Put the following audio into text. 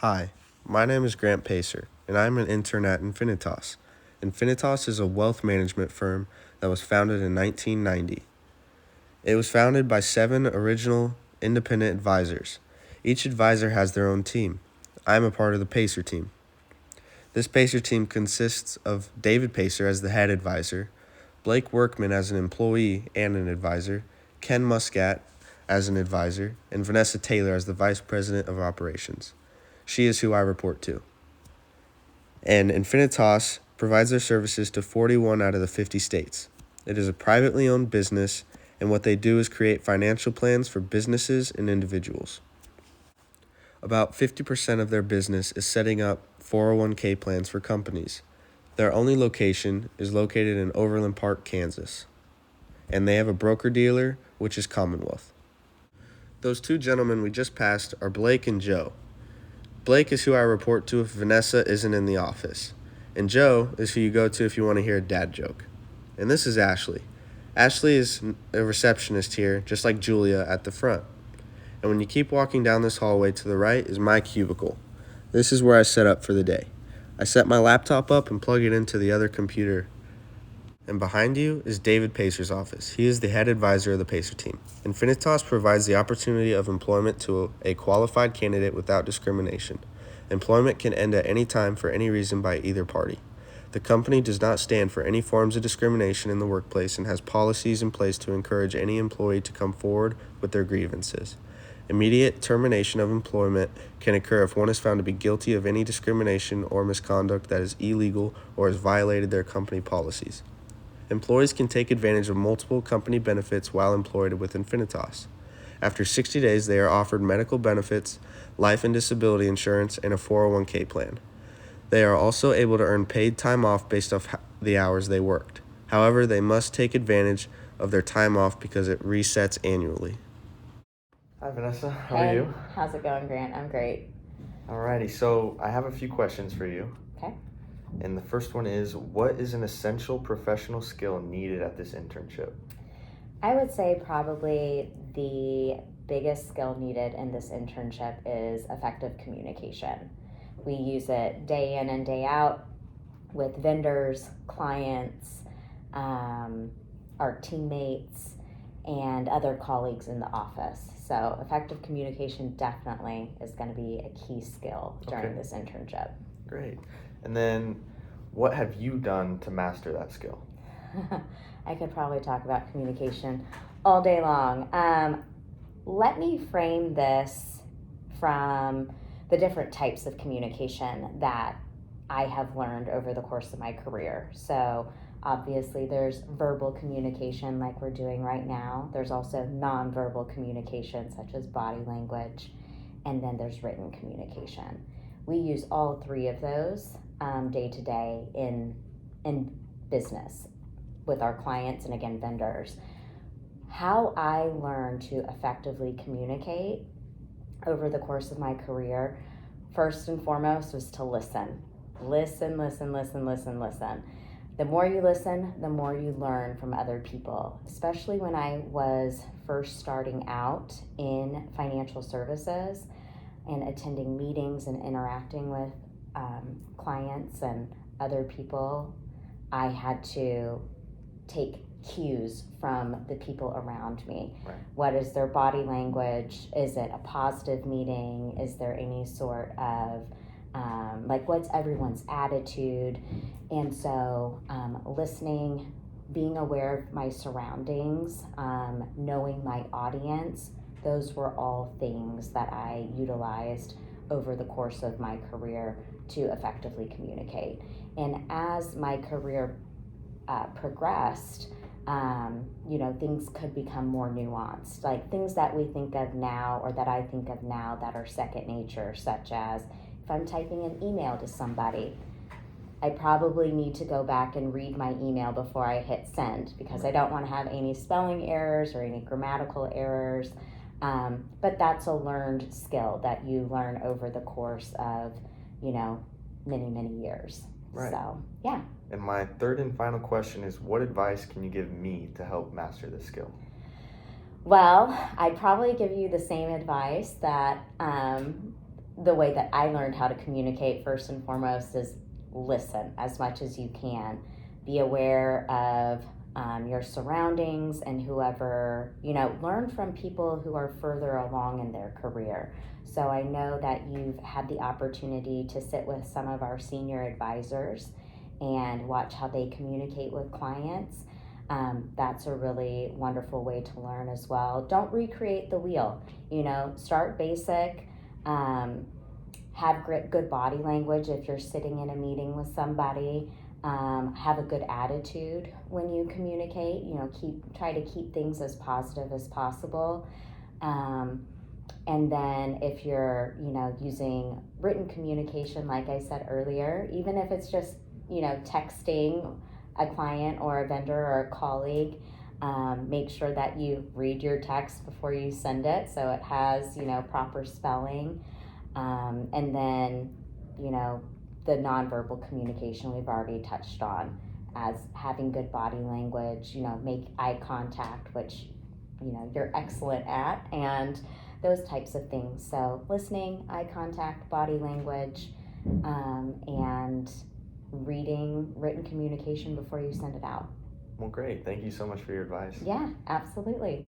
Hi, my name is Grant Pacer, and I'm an intern at Infinitas. Infinitas is a wealth management firm that was founded in 1990. It was founded by 7 original independent advisors. Each advisor has their own team. I'm a part of the Pacer team. This Pacer team consists of David Pacer as the head advisor, Blake Workman as an employee and an advisor, Ken Muscat as an advisor, and Vanessa Taylor as the vice president of operations. She is who I report to. And Infinitas provides their services to 41 out of the 50 states. It is a privately owned business, and what they do is create financial plans for businesses and individuals. About 50% of their business is setting up 401k plans for companies. Their only location is located in Overland Park, Kansas, and they have a broker-dealer, which is Commonwealth. Those 2 gentlemen we just passed are Blake and Joe. Blake is who I report to if Vanessa isn't in the office, and Joe is who you go to if you want to hear a dad joke. And this is Ashley. Ashley is a receptionist here, just like Julia at the front. And when you keep walking down this hallway to the right is my cubicle. This is where I set up for the day. I set my laptop up and plug it into the other computer. And behind you is David Pacer's office. He is the head advisor of the Pacer team. Infinitas provides the opportunity of employment to a qualified candidate without discrimination. Employment can end at any time for any reason by either party. The company does not stand for any forms of discrimination in the workplace and has policies in place to encourage any employee to come forward with their grievances. Immediate termination of employment can occur if one is found to be guilty of any discrimination or misconduct that is illegal or has violated their company policies. Employees can take advantage of multiple company benefits while employed with Infinitas. After 60 days, they are offered medical benefits, life and disability insurance, and a 401k plan. They are also able to earn paid time off based off the hours they worked. However, they must take advantage of their time off because it resets annually. Hi, Vanessa. How Hey, are you? how's it going, Grant? I'm great. Alrighty, so I have a few questions for you. Okay. And the first one is, what is an essential professional skill needed at this internship? I would say probably the biggest skill needed in this internship is effective communication. We use it day in and day out with vendors, clients, our teammates, and other colleagues in the office. So effective communication definitely is going to be a key skill during Okay. this internship. Great. And then, what have you done to master that skill? I could probably talk about communication all day long. Let me frame this from the different types of communication that I have learned over the course of my career. So obviously there's verbal communication like we're doing right now. There's also nonverbal communication such as body language, and then there's written communication. We use all 3 of those day to day in business with our clients and again vendors. How I learned to effectively communicate over the course of my career, first and foremost, was to listen. Listen. The more you listen, the more you learn from other people, especially when I was first starting out in financial services and attending meetings and interacting with clients and other people. I had to take cues from the people around me. Right. What is their body language? Is it a positive meeting? Is there any sort of what's everyone's attitude? And so listening, being aware of my surroundings, knowing my audience, those were all things that I utilized over the course of my career to effectively communicate. And as my career progressed, things could become more nuanced, like things that we think of now or that I think of now that are second nature, such as if I'm typing an email to somebody, I probably need to go back and read my email before I hit send because I don't want to have any spelling errors or any grammatical errors. But that's a learned skill that you learn over the course of, many years. Right. So, yeah. And my third and final question is, what advice can you give me to help master this skill? Well, I'd probably give you the same advice that the way that I learned how to communicate first and foremost is listen as much as you can. Be aware of your surroundings and whoever, learn from people who are further along in their career. So I know that you've had the opportunity to sit with some of our senior advisors and watch how they communicate with clients. That's a really wonderful way to learn as well. Don't recreate the wheel, start basic. Have good body language if you're sitting in a meeting with somebody. Have a good attitude when you communicate. Try to keep things as positive as possible. And then if you're, using written communication, like I said earlier, even if it's just, texting a client or a vendor or a colleague, make sure that you read your text before you send it so it has, proper spelling. And then, the nonverbal communication we've already touched on, as having good body language, make eye contact, which, you're excellent at, and those types of things. So listening, eye contact, body language, and reading written communication before you send it out. Well, great. Thank you so much for your advice. Yeah, absolutely.